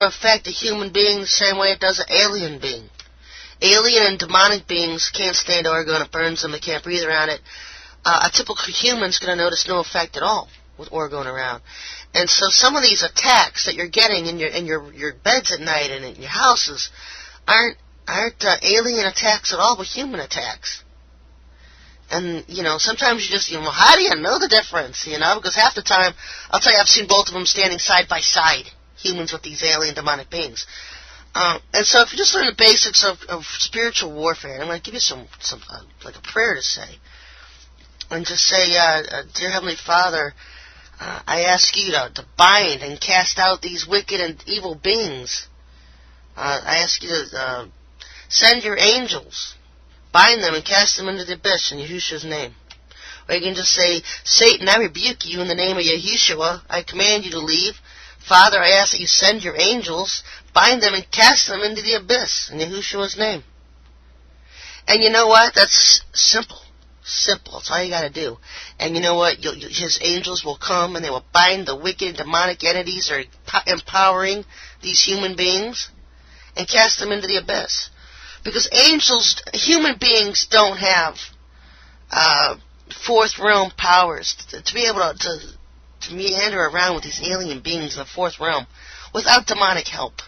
affect a human being the same way it does an alien being. Alien and demonic beings can't stand orgone. It burns them. They can't breathe around it. A typical human's going to notice no effect at all with orgone around. And so some of these attacks that you're getting in your beds at night and in your houses aren't alien attacks at all, but human attacks. And, sometimes you just, how do you know the difference, Because half the time, I'll tell you, I've seen both of them standing side by side, humans with these alien demonic beings. And so if you just learn the basics of spiritual warfare, I'm going to give you some like a prayer to say. And just say, Dear Heavenly Father, I ask you to bind and cast out these wicked and evil beings. I ask you to send your angels, bind them and cast them into the abyss in Yahushua's name. Or you can just say, Satan, I rebuke you in the name of Yahushua. I command you to leave. Father, I ask that you send your angels, bind them and cast them into the abyss in Yahushua's name. And you know what? That's simple. Simple. That's all you got to do. And you know what? His angels will come and they will bind the wicked demonic entities that are empowering these human beings and cast them into the abyss. Because human beings don't have fourth realm powers to be able to meander around with these alien beings in the fourth realm without demonic help.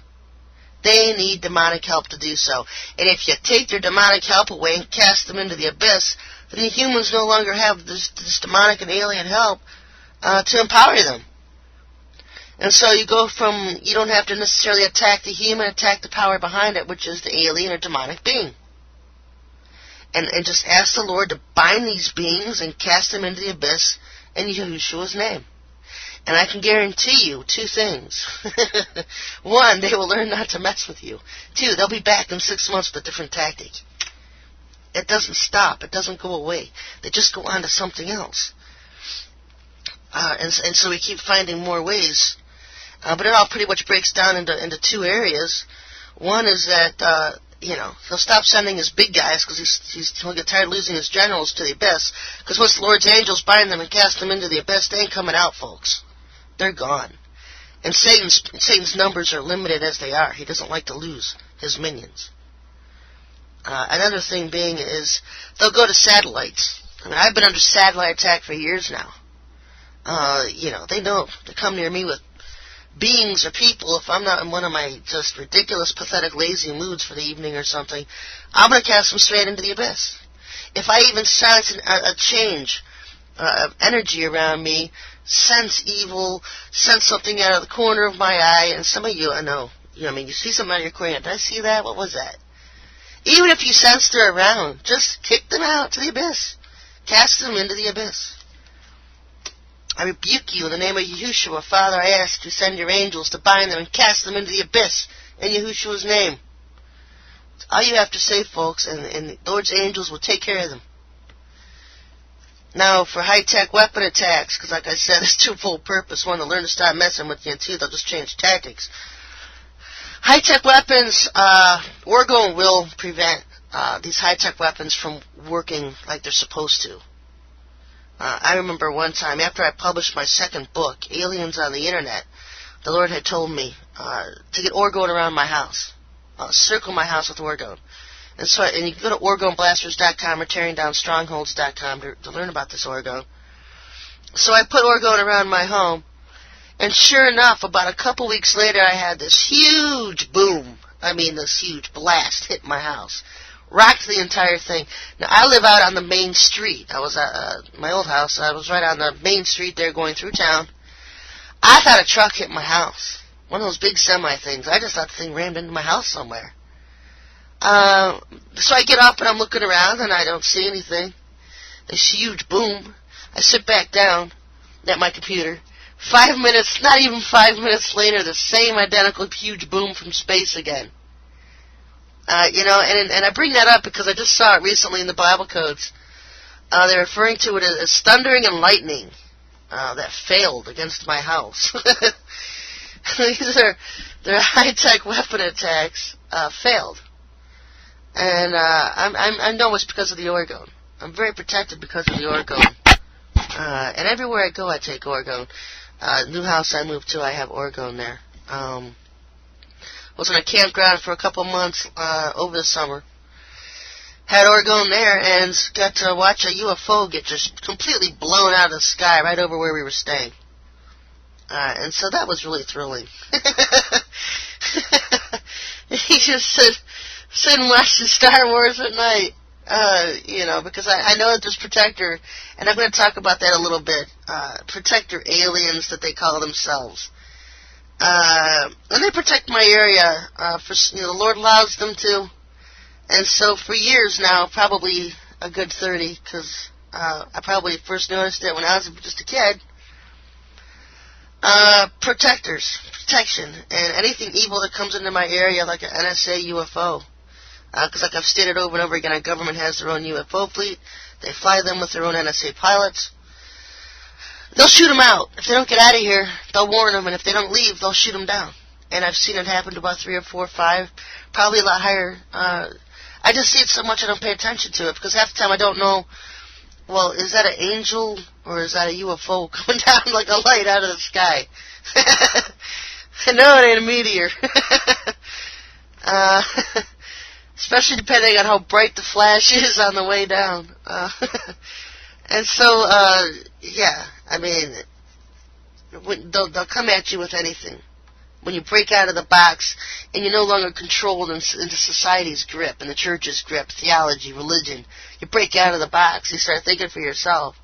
They need demonic help to do so. And if you take their demonic help away and cast them into the abyss, then the humans no longer have this demonic and alien help to empower them. And so you go from, you don't have to necessarily attack the human, attack the power behind it, which is the alien or demonic being. And just ask the Lord to bind these beings and cast them into the abyss in Yahushua's name. And I can guarantee you two things. One, they will learn not to mess with you. Two, they'll be back in 6 months with a different tactic. It doesn't stop. It doesn't go away. They just go on to something else. And so we keep finding more ways. But it all pretty much breaks down into two areas. One is that, he'll stop sending his big guys because he'll get tired of losing his generals to the abyss. Because once the Lord's angels bind them and cast them into the abyss, they ain't coming out, folks. They're gone. And Satan's numbers are limited as they are. He doesn't like to lose his minions. Another thing being is they'll go to satellites. I mean, I've been under satellite attack for years now. They know to come near me with beings or people. If I'm not in one of my just ridiculous, pathetic, lazy moods for the evening or something, I'm going to cast them straight into the abyss. If I even sense a change of energy around me, sense evil, sense something out of the corner of my eye, and some of you, I know, you see something out of your corner. Did I see that? What was that? Even if you sense they're around, just kick them out to the abyss. Cast them into the abyss. I rebuke you in the name of Yahushua. Father, I ask you to send your angels to bind them and cast them into the abyss in Yahushua's name. That's all you have to say, folks, and the Lord's angels will take care of them. Now, for high-tech weapon attacks, because like I said, it's twofold purpose. One, to learn to stop messing with you, and two, they'll just change tactics. High-tech weapons, orgone will prevent these high-tech weapons from working like they're supposed to. I remember one time, after I published my second book, Aliens on the Internet, the Lord had told me to get orgone around my house. Circle my house with orgone. And you can go to orgoneblasters.com or tearingdownstrongholds.com to learn about this orgone. So I put orgone around my home, and sure enough, about a couple weeks later, I had this huge boom. This huge blast hit my house. Rocked the entire thing. Now, I live out on the main street. I was at my old house. I was right on the main street there going through town. I thought a truck hit my house. One of those big semi things. I just thought the thing rammed into my house somewhere. So I get up and I'm looking around and I don't see anything. This huge boom. I sit back down at my computer. 5 minutes, not even 5 minutes later, the same identical huge boom from space again. And I bring that up because I just saw it recently in the Bible codes. They're referring to it as thundering and lightning that failed against my house. These are high-tech weapon attacks failed. And I know it's because of the orgone. I'm very protected because of the orgone. And everywhere I go, I take orgone. New house I moved to, I have orgone there. Was in a campground for a couple months over the summer. Had Oregon there and got to watch a UFO get just completely blown out of the sky right over where we were staying. And so that was really thrilling. He just sit and watch the Star Wars at night. Because I know that there's protector, and I'm going to talk about that a little bit, protector aliens that they call themselves. And they protect my area, the Lord allows them to. And so for years now, probably a good 30, because I probably first noticed it when I was just a kid. Protection, and anything evil that comes into my area, like an NSA UFO. Because like I've stated over and over again, our government has their own UFO fleet. They fly them with their own NSA pilots. They'll shoot them out. If they don't get out of here, they'll warn them, and if they don't leave, they'll shoot them down. And I've seen it happen to about 3 or 4 or 5, probably a lot higher. I just see it so much I don't pay attention to it, because half the time I don't know, well, is that an angel or is that a UFO coming down like a light out of the sky? No, it ain't a meteor. Especially depending on how bright the flash is on the way down. And so, I mean, they'll come at you with anything. When you break out of the box and you're no longer controlled into society's grip and the church's grip, theology, religion, you break out of the box, you start thinking for yourself,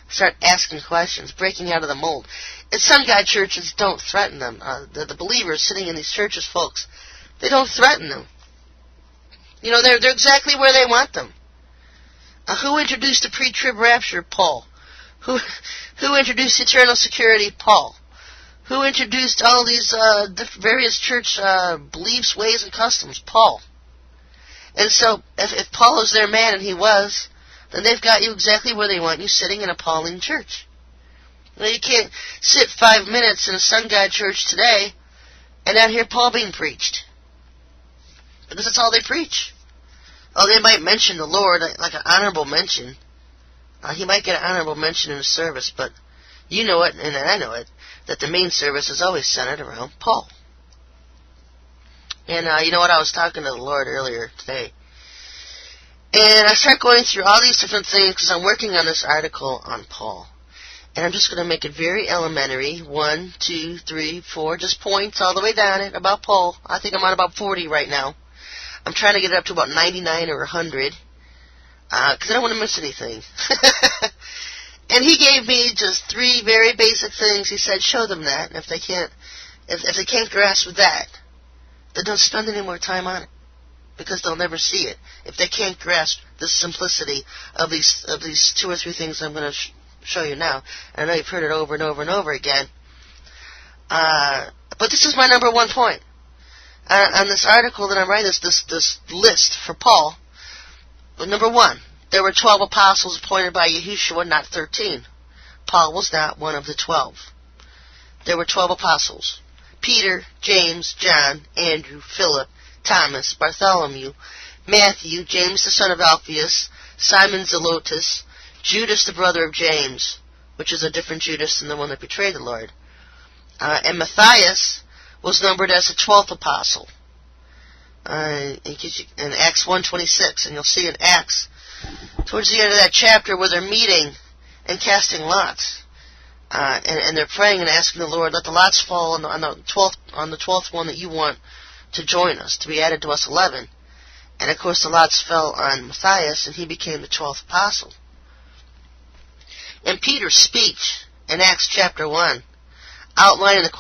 start asking questions, breaking out of the mold. And some guy churches don't threaten them. The believers sitting in these churches, folks, they don't threaten them. You know, they're exactly where they want them. Who introduced the pre-trib rapture? Paul. Who introduced eternal security? Paul. Who introduced all these various church beliefs, ways, and customs? Paul. And so, if Paul is their man, and he was, then they've got you exactly where they want you, sitting in a Pauline church. Now, you can't sit 5 minutes in a Sun God church today and not hear Paul being preached. Because that's all they preach. Oh, they might mention the Lord, like an honorable mention. He might get an honorable mention in the service, but you know it, and I know it, that the main service is always centered around Paul. And you know what, I was talking to the Lord earlier today. And I start going through all these different things because I'm working on this article on Paul. And I'm just going to make it very elementary. 1, 2, 3, 4, just points all the way down it about Paul. I think I'm on about 40 right now. I'm trying to get it up to about 99 or 100. Because I don't want to miss anything. And he gave me just 3 very basic things. He said, show them that. And if they can't grasp that, then don't spend any more time on it. Because they'll never see it. If they can't grasp the simplicity of these 2 or 3 things I'm going to show you now. And I know you've heard it over and over and over again. But this is my number 1 point. On this article that I'm writing, this list for Paul. Well, number 1, there were 12 apostles appointed by Yahushua, not 13. Paul was not one of the 12. There were 12 apostles. Peter, James, John, Andrew, Philip, Thomas, Bartholomew, Matthew, James the son of Alphaeus, Simon Zelotes, Judas the brother of James, which is a different Judas than the one that betrayed the Lord. And Matthias was numbered as the 12th apostle. In Acts 1:26, and you'll see in Acts, towards the end of that chapter, where they're meeting and casting lots, and they're praying and asking the Lord, let the lots fall on the 12th one that you want to join us, to be added to us 11. And of course the lots fell on Matthias, and he became the 12th apostle. In Peter's speech in Acts chapter 1, outlining the